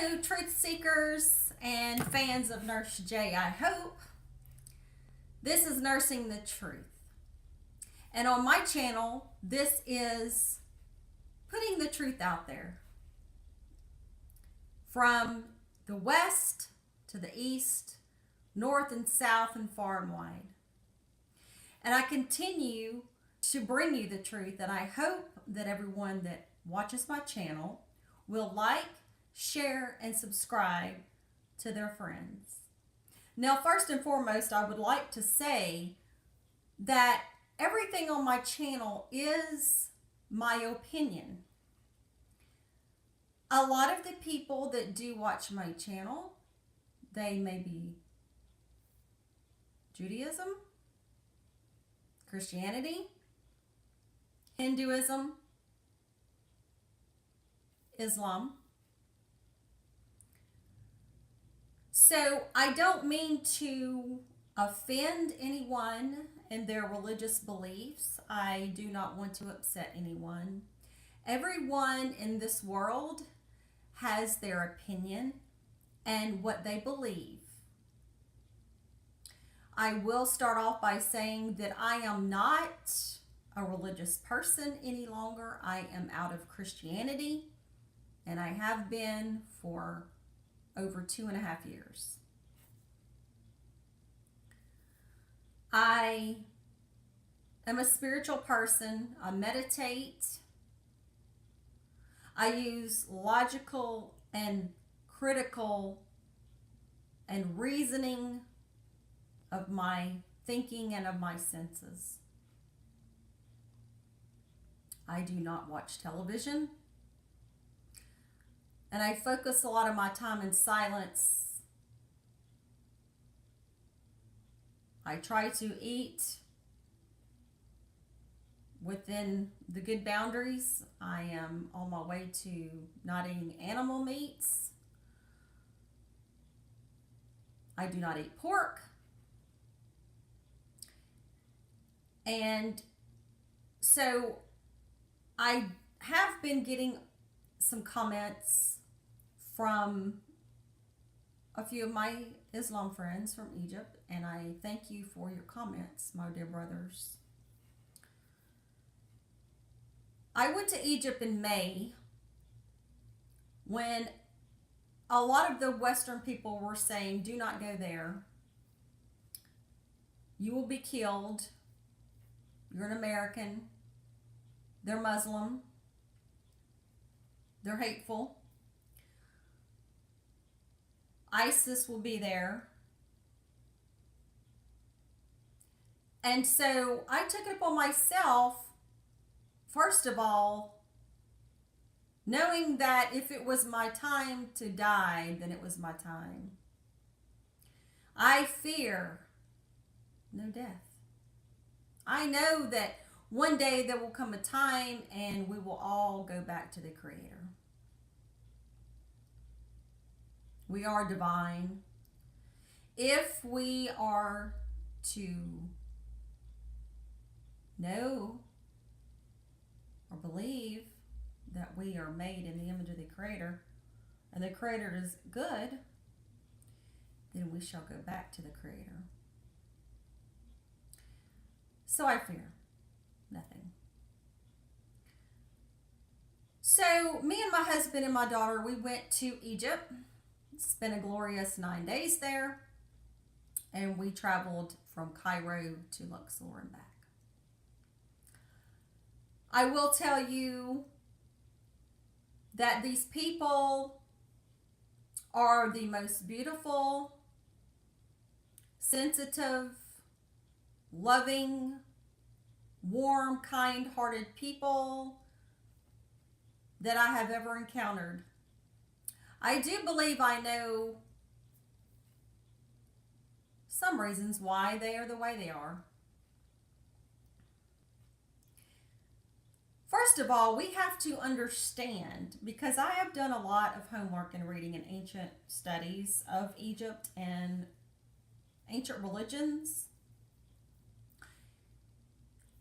Hello, truth seekers and fans of Nurse J. I hope. This is Nursing the Truth. And on my channel, this is putting the truth out there. From the west to the east, north and south, and far and wide. And I continue to bring you the truth, and I hope that everyone that watches my channel will like, share, and subscribe to their friends. Now, first and foremost, I would like to say that everything on my channel is my opinion. A lot of the people that do watch my channel, they may be Judaism, Christianity, Hinduism, Islam. So I don't mean to offend anyone in their religious beliefs. I do not want to upset anyone. Everyone in this world has their opinion and what they believe. I will start off by saying that I am not a religious person any longer. I am out of Christianity, and I have been for over 2.5 years. I am a spiritual person. I meditate. I use logical and critical and reasoning of my thinking and of my senses. I do not watch television. And I focus a lot of my time in silence. I try to eat within the good boundaries. I am on my way to not eating animal meats. I do not eat pork. And so I have been getting some comments from a few of my Islam friends from Egypt, and I thank you for your comments, my dear brothers. I went to Egypt in May when a lot of the Western people were saying, do not go there. You will be killed. You're an American. They're Muslim. They're hateful. ISIS will be there. And so I took it upon myself, first of all, knowing that if it was my time to die, then it was my time. I fear no death. I know that one day there will come a time and we will all go back to the Creator. We are divine. If we are to know or believe that we are made in the image of the Creator, and the Creator is good, then we shall go back to the Creator. So I fear nothing. So me and my husband and my daughter, we went to Egypt, spent a glorious 9 days there, and we traveled from Cairo to Luxor and back. I will tell you that these people are the most beautiful, sensitive, loving, warm, kind-hearted people that I have ever encountered. I do believe I know some reasons why they are the way they are. First of all, we have to understand, because I have done a lot of homework and reading in ancient studies of Egypt and ancient religions.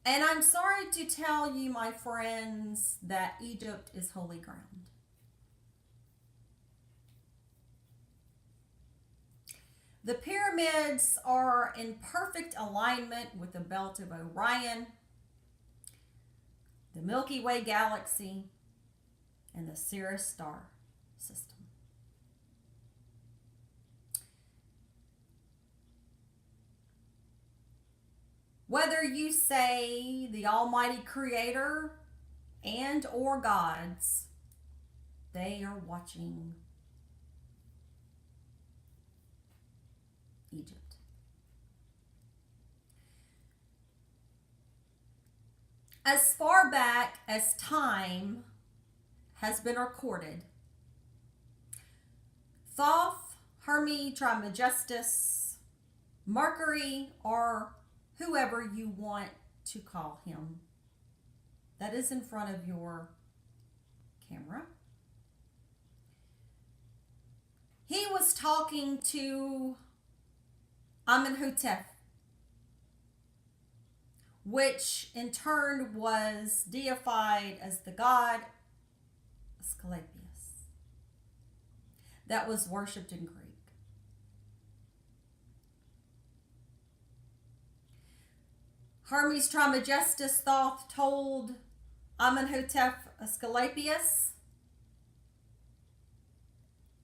And I'm sorry to tell you, my friends, that Egypt is holy ground. The pyramids are in perfect alignment with the belt of Orion, the Milky Way galaxy, and the Sirius star system. Whether you say the Almighty Creator and or gods, they are watching Egypt. As far back as time has been recorded, Thoth, Hermes Trismegistus, Mercury, or whoever you want to call him, that is in front of your camera. He was talking to Amenhotep, which in turn was deified as the god Asclepius, that was worshipped in Greek. Hermes Trismegistus Thoth told Amenhotep Asclepius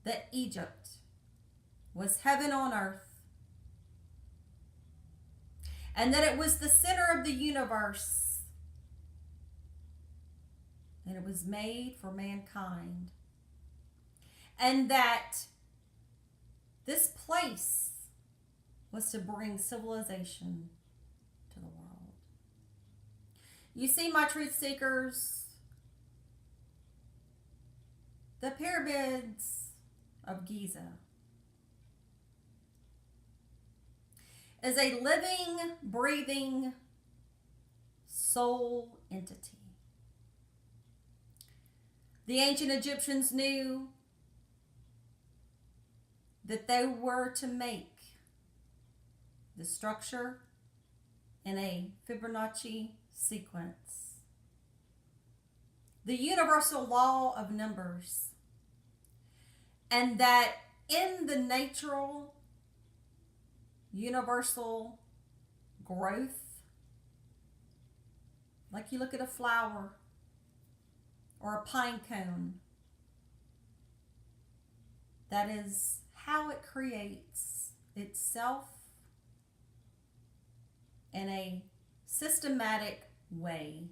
that Egypt was heaven on earth, and that it was the center of the universe, and it was made for mankind, and that this place was to bring civilization to the world. You see, my truth seekers, the pyramids of Giza is a living, breathing soul entity. The ancient Egyptians knew that they were to make the structure in a Fibonacci sequence, the universal law of numbers, and that in the natural universal growth, like you look at a flower or a pine cone, that is how it creates itself in a systematic way.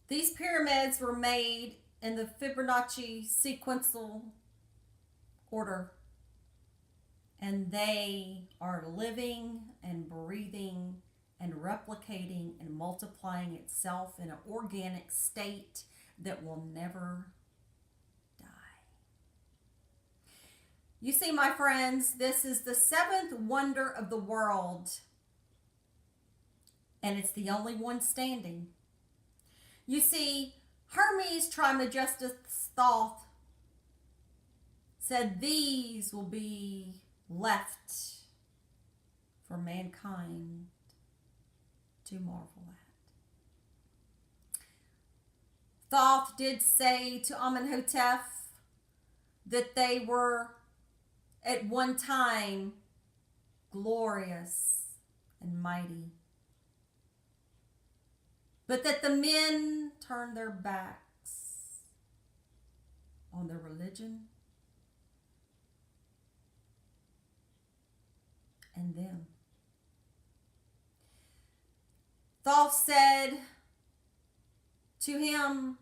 These pyramids were made in the Fibonacci sequential order, and they are living and breathing and replicating and multiplying itself in an organic state that will never die. You see, my friends, this is the seventh wonder of the world, and it's the only one standing. You see, Hermes Trismegistus Thoth said these will be left for mankind to marvel at. Thoth did say to Amenhotep that they were at one time glorious and mighty, but that the men turned their backs on their religion and them. Thoth said to him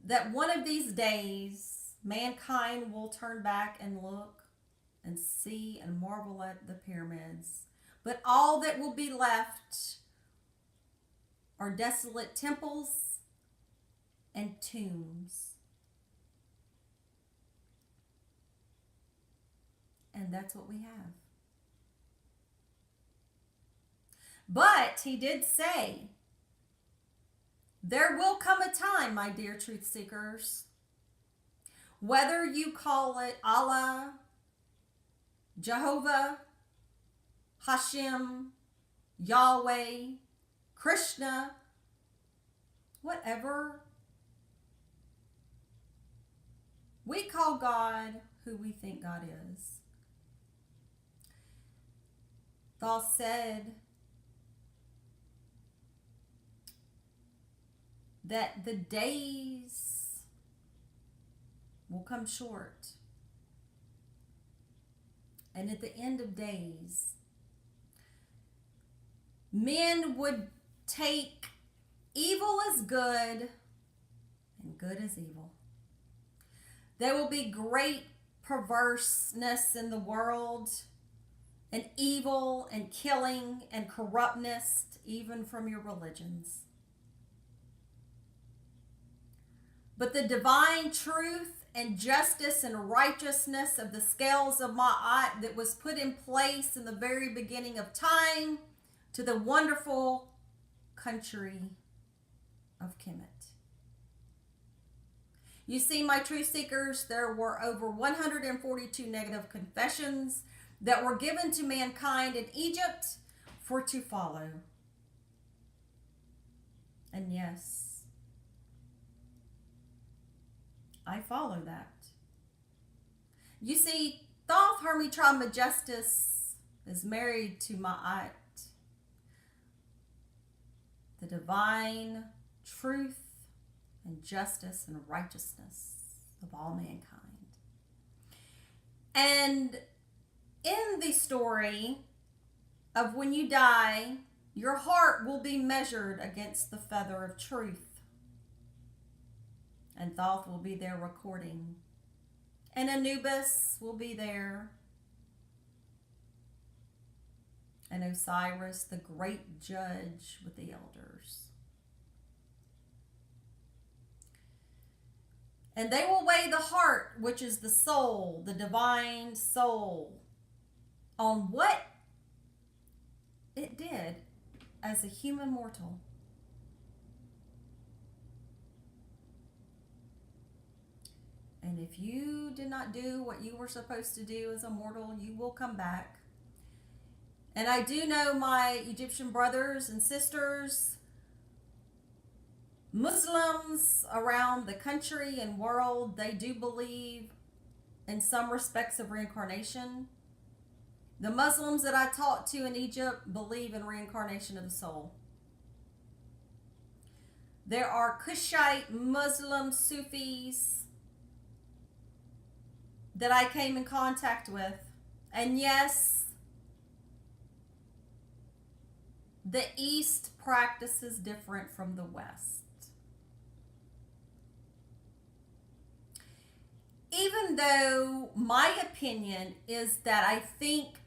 that one of these days mankind will turn back and look and see and marvel at the pyramids, but all that will be left are desolate temples and tombs. And that's what we have. But he did say, there will come a time, my dear truth seekers, whether you call it Allah, Jehovah, Hashem, Yahweh, Krishna, whatever We call God who we think God is. Thoth said that the days will come short. And at the end of days, men would take evil as good and good as evil. There will be great perverseness in the world, and evil and killing and corruptness, even from your religions. But the divine truth and justice and righteousness of the scales of Ma'at that was put in place in the very beginning of time to the wonderful country of Kemet. You see, my truth seekers, there were over 142 negative confessions that were given to mankind in Egypt for to follow. And yes, I follow that. You see, Thoth Hermes Trismegistus is married to Ma'at, the divine truth and justice and righteousness of all mankind. And in the story of when you die, your heart will be measured against the feather of truth. And Thoth will be there recording. And Anubis will be there. And Osiris, the great judge with the elders. And they will weigh the heart, which is the soul, the divine soul, on what it did as a human mortal. And if you did not do what you were supposed to do as a mortal, you will come back. And I do know my Egyptian brothers and sisters, Muslims around the country and world, they do believe in some respects of reincarnation. The Muslims that I talked to in Egypt believe in reincarnation of the soul. There are Kushite Muslim Sufis that I came in contact with. And yes, the East practices different from the West. Even though my opinion is that I think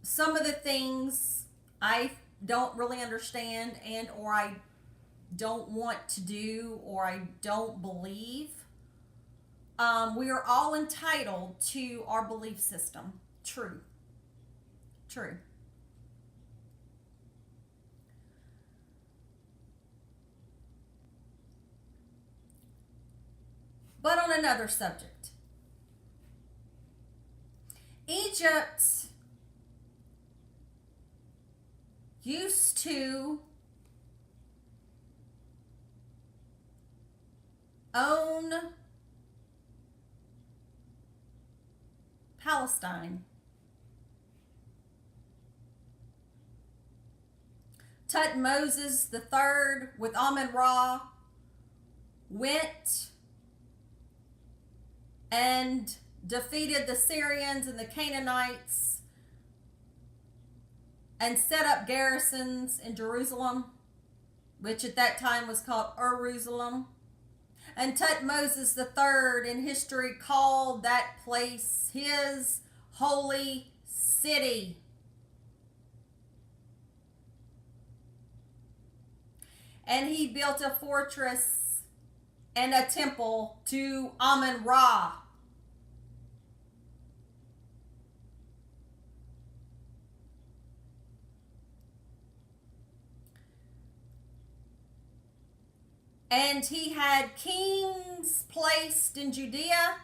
some of the things I don't really understand and or I don't want to do or I don't believe, we are all entitled to our belief system. True. But on another subject, Egypt used to own Palestine. Tutmosis III with Amun-Ra went and defeated the Syrians and the Canaanites and set up garrisons in Jerusalem, which at that time was called Jerusalem. And Tutmosis III in history called that place his holy city. And he built a fortress and a temple to Amun-Ra. And he had kings placed in Judea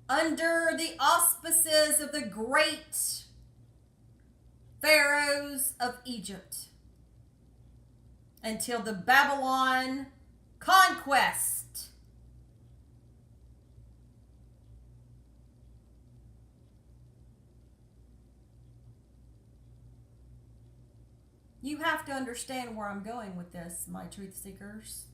under the auspices of the great pharaohs of Egypt until the Babylon conquest You have to understand where I'm going with this, my truth seekers.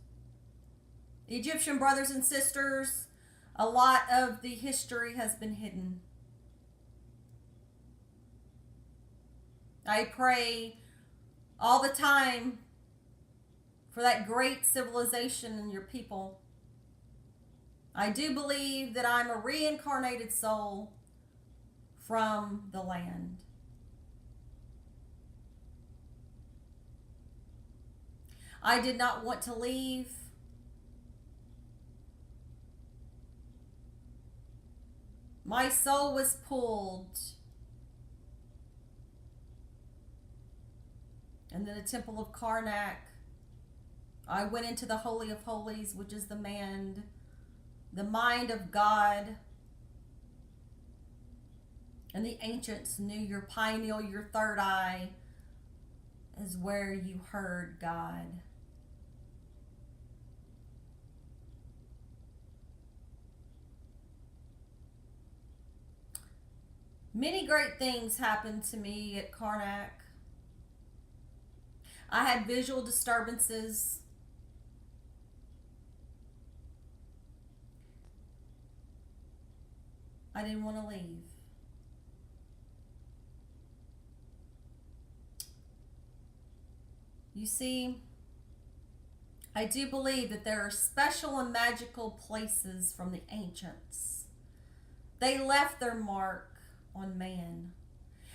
Egyptian brothers and sisters, a lot of the history has been hidden. I pray all the time for that great civilization in your people. I do believe that I'm a reincarnated soul from the land. I did not want to leave. My soul was pulled. And then the temple of Karnak, I went into the Holy of Holies, which is the mind of God. And the ancients knew your pineal, your third eye, is where you heard God. Many great things happened to me at Karnak. I had visual disturbances. I didn't want to leave. You see, I do believe that there are special and magical places from the ancients. They left their mark on man.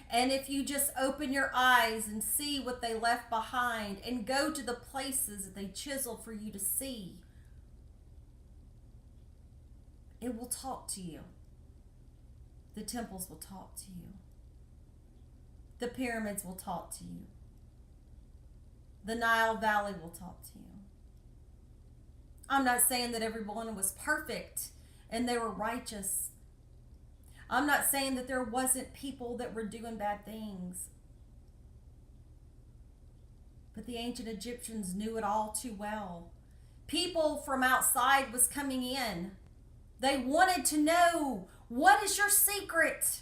And if you just open your eyes and see what they left behind and go to the places that they chiseled for you to see, it will talk to you. The temples will talk to you. The pyramids will talk to you. The Nile Valley will talk to you. I'm not saying that everyone was perfect and they were righteous. I'm not saying that there wasn't people that were doing bad things. But the ancient Egyptians knew it all too well. People from outside was coming in. They wanted to know, what is your secret?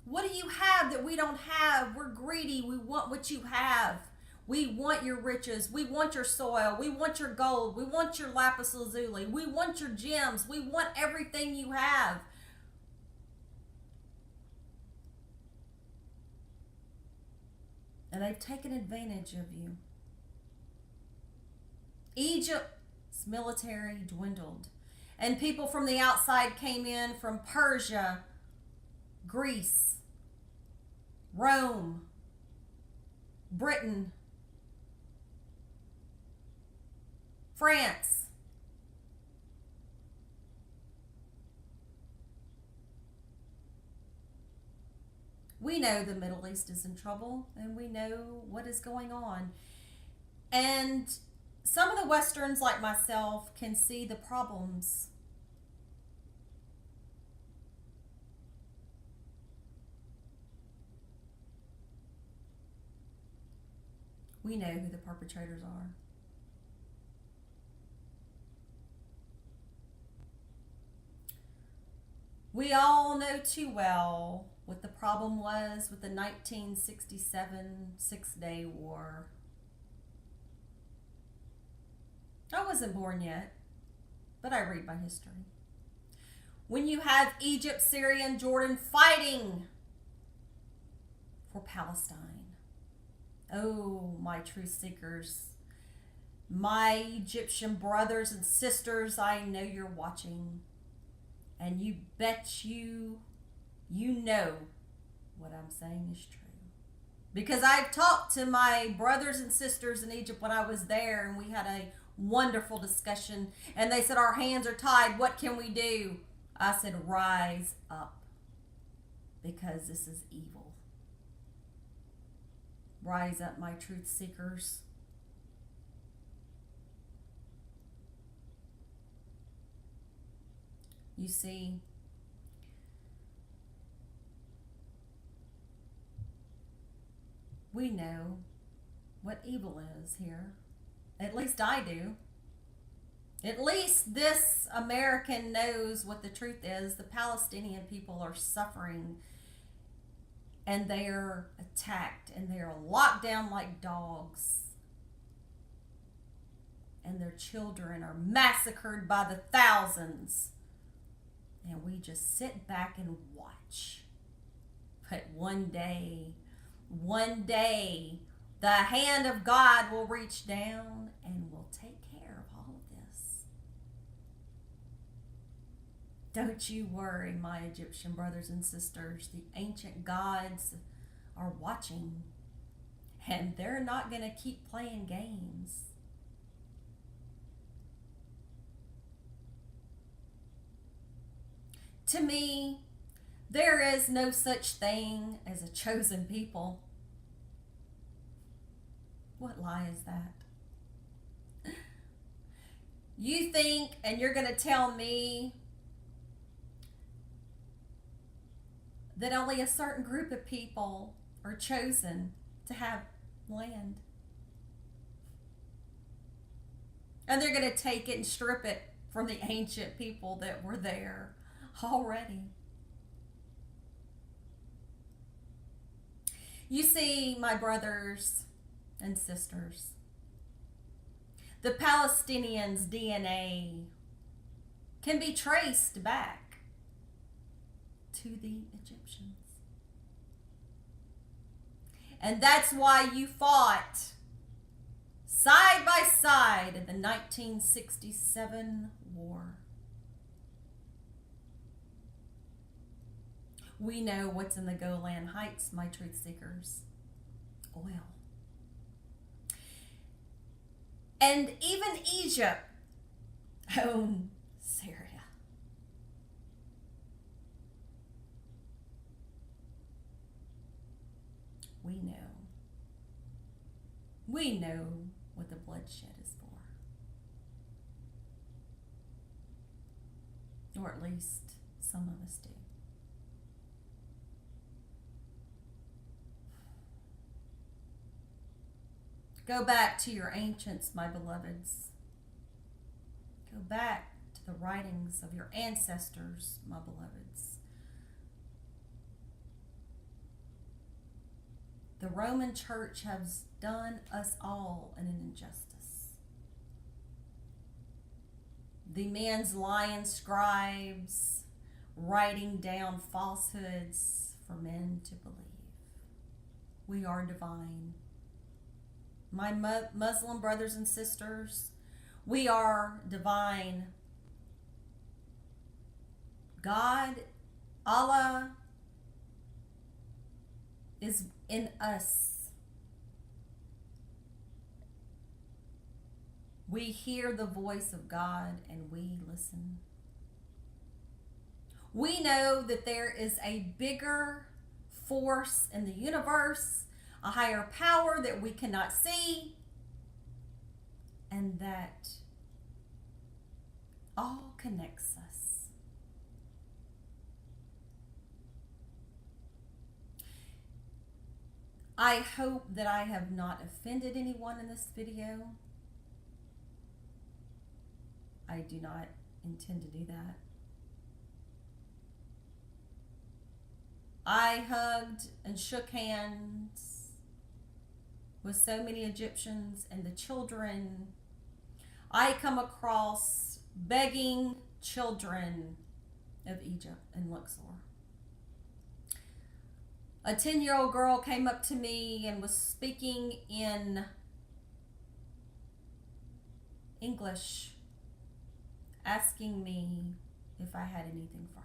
What do you have that we don't have? We're greedy. We want what you have. We want your riches. We want your soil. We want your gold. We want your lapis lazuli. We want your gems. We want everything you have. And they've taken advantage of you. Egypt's military dwindled. And people from the outside came in from Persia, Greece, Rome, Britain, France. We know the Middle East is in trouble, and we know what is going on. And some of the Westerns, like myself, can see the problems. We know who the perpetrators are. We all know too well what the problem was with the 1967 Six-Day War. I wasn't born yet, but I read my history. When you have Egypt, Syria, and Jordan fighting for Palestine. Oh, my truth seekers, my Egyptian brothers and sisters, I know you're watching. And you bet you know what I'm saying is true. Because I've talked to my brothers and sisters in Egypt when I was there, and we had a wonderful discussion. And they said, our hands are tied. What can we do? I said, rise up. Because this is evil. Rise up, my truth seekers. You see, we know what evil is here. At least I do. At least this American knows what the truth is. The Palestinian people are suffering and they're attacked and they're locked down like dogs. And their children are massacred by the thousands. And we just sit back and watch. But one day, the hand of God will reach down and will take care of all of this. Don't you worry, my Egyptian brothers and sisters. The ancient gods are watching. And they're not going to keep playing games. To me, there is no such thing as a chosen people. What lie is that? You think, and you're going to tell me that only a certain group of people are chosen to have land. And they're going to take it and strip it from the ancient people that were there already. You see, my brothers and sisters, the Palestinians' DNA can be traced back to the Egyptians. And that's why you fought side by side in the 1967 war. We know what's in the Golan Heights, my truth seekers. Oil. And even Egypt owned Syria. We know. We know what the bloodshed is for. Or at least some of us do. Go back to your ancients, my beloveds. Go back to the writings of your ancestors, my beloveds. The Roman Church has done us all an injustice. The men's lying scribes writing down falsehoods for men to believe. We are divine. My Muslim brothers and sisters, we are divine. God, Allah, is in us. We hear the voice of God and we listen. We know that there is a bigger force in the universe, a higher power that we cannot see, and that all connects us. I hope that I have not offended anyone in this video. I do not intend to do that. I hugged and shook hands with so many Egyptians and the children. I come across begging children of Egypt and Luxor. A 10-year-old girl came up to me and was speaking in English, asking me if I had anything for her.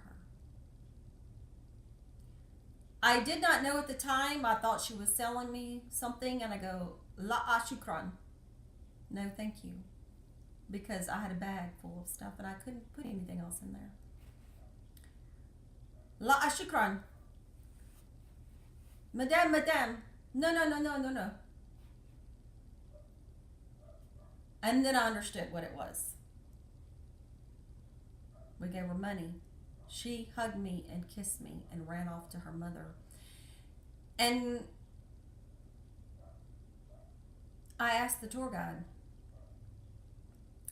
I did not know at the time. I thought she was selling me something, and I go, La shukran. No, thank you. Because I had a bag full of stuff and I couldn't put anything else in there. La shukran. Madame. No. And then I understood what it was. We gave her money. She hugged me and kissed me and ran off to her mother. And I asked the tour guide,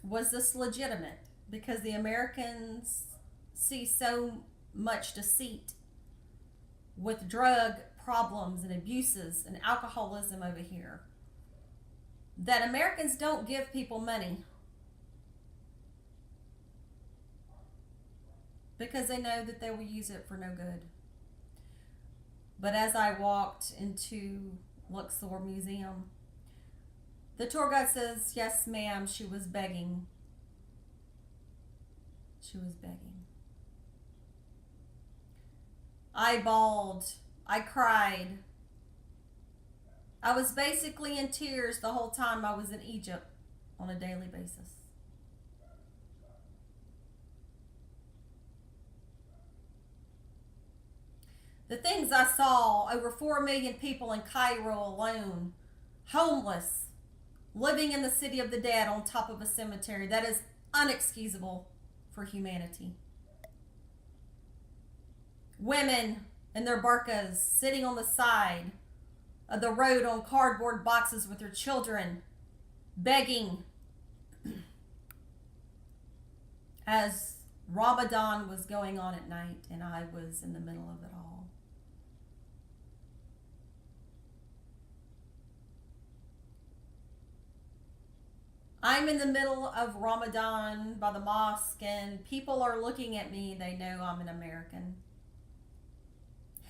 was this legitimate? Because the Americans see so much deceit with drug problems and abuses and alcoholism over here, that Americans don't give people money because they know that they will use it for no good. But as I walked into Luxor Museum, the tour guide says, yes, ma'am, she was begging. She was begging. I bawled. I cried. I was basically in tears the whole time I was in Egypt on a daily basis. The things I saw, over 4 million people in Cairo alone, homeless, living in the city of the dead on top of a cemetery, that is unexcusable for humanity. Women in their burqas sitting on the side of the road on cardboard boxes with their children, begging as Ramadan was going on at night and I was in the middle of it all. I'm in the middle of Ramadan by the mosque and people are looking at me. They know I'm an American.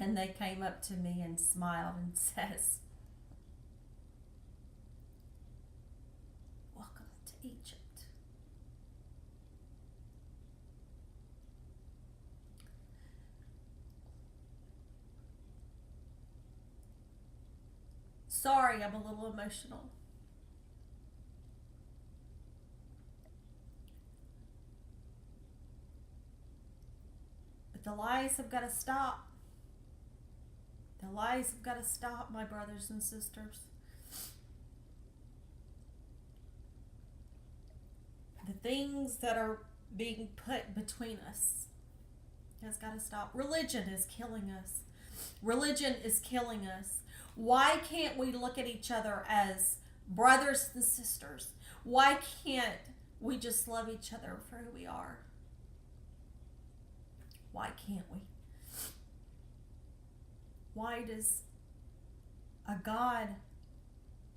And they came up to me and smiled and says, welcome to Egypt. Sorry, I'm a little emotional. But the lies have got to stop. The lies have got to stop, my brothers and sisters. The things that are being put between us has got to stop. Religion is killing us. Religion is killing us. Why can't we look at each other as brothers and sisters? Why can't we just love each other for who we are? Why can't we? Why does a God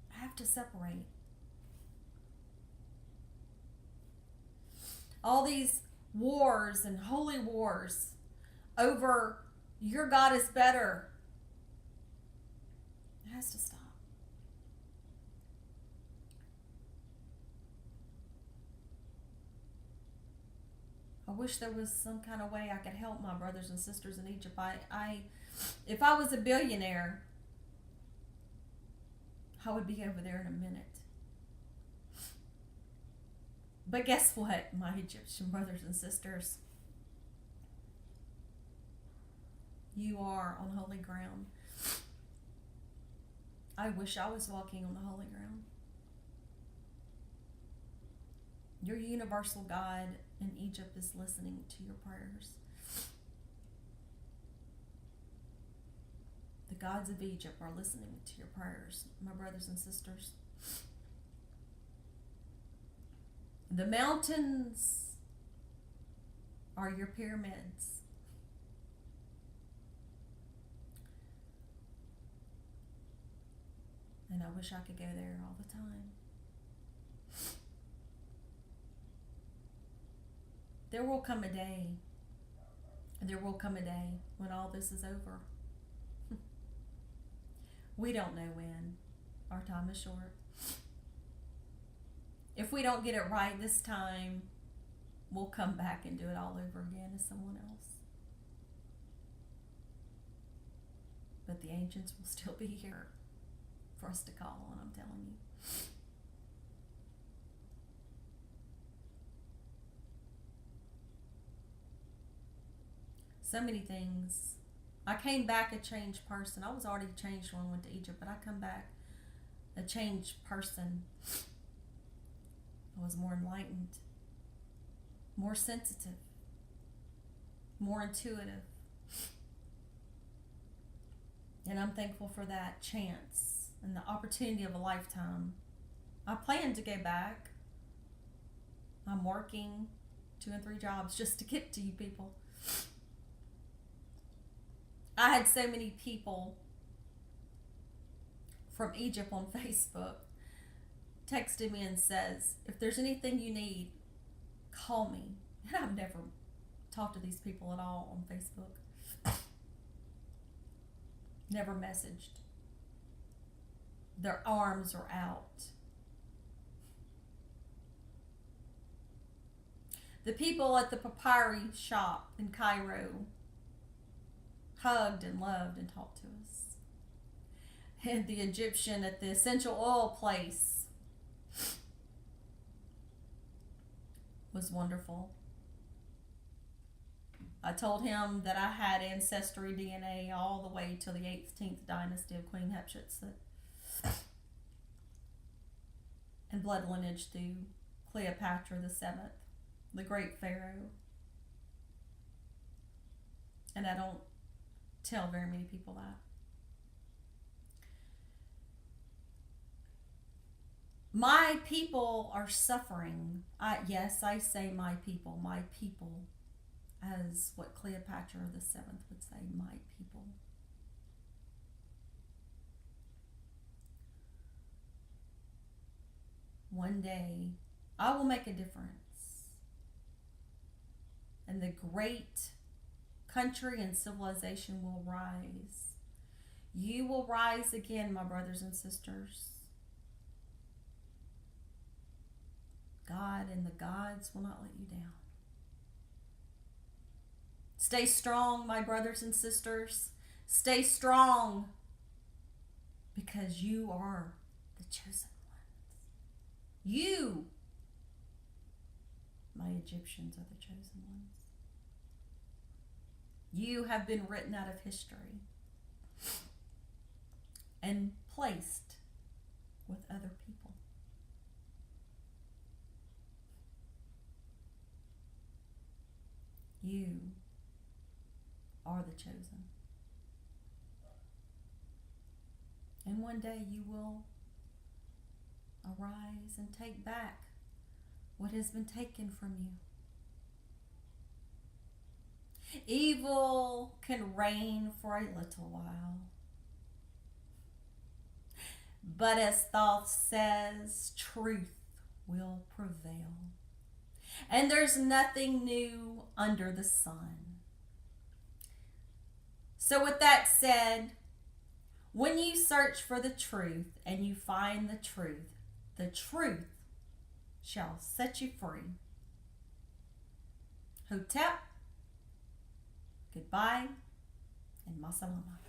have to separate? All these wars and holy wars over your God is better. It has to stop. I wish there was some kind of way I could help my brothers and sisters in Egypt. If I was a billionaire, I would be over there in a minute. But guess what, my Egyptian brothers and sisters? You are on holy ground. I wish I was walking on the holy ground. Your universal God in Egypt is listening to your prayers. The gods of Egypt are listening to your prayers, my brothers and sisters. The mountains are your pyramids. And I wish I could go there all the time. There will come a day when all this is over. We don't know when. Our time is short. If we don't get it right this time, we'll come back and do it all over again as someone else. But the ancients will still be here for us to call on, I'm telling you. So many things. I came back a changed person. I was already changed when I went to Egypt, but I come back a changed person. I was more enlightened, more sensitive, more intuitive. And I'm thankful for that chance and the opportunity of a lifetime. I plan to go back. I'm working 2 and 3 jobs just to get to you people. I had so many people from Egypt on Facebook texted me and says, if there's anything you need, call me. And I've never talked to these people at all on Facebook. Never messaged. Their arms are out. The people at the papyri shop in Cairo hugged and loved and talked to us. And the Egyptian at the essential oil place was wonderful. I told him that I had ancestry DNA all the way to the 18th dynasty of Queen Hatshepsut and blood lineage through Cleopatra the Seventh, the great pharaoh. And I don't tell very many people that. My people are suffering. Yes, I say my people, as what Cleopatra the Seventh would say, my people. One day, I will make a difference. And the great country and civilization will rise. You will rise again, my brothers and sisters. God and the gods will not let you down. Stay strong, my brothers and sisters. Stay strong, because you are the chosen ones. You, my Egyptians, are the chosen ones. You have been written out of history and placed with other people. You are the chosen. And one day you will arise and take back what has been taken from you. Evil can reign for a little while, but as Thoth says, truth will prevail. And there's nothing new under the sun. So with that said, when you search for the truth and you find the truth shall set you free. Hotep, goodbye, and masalama.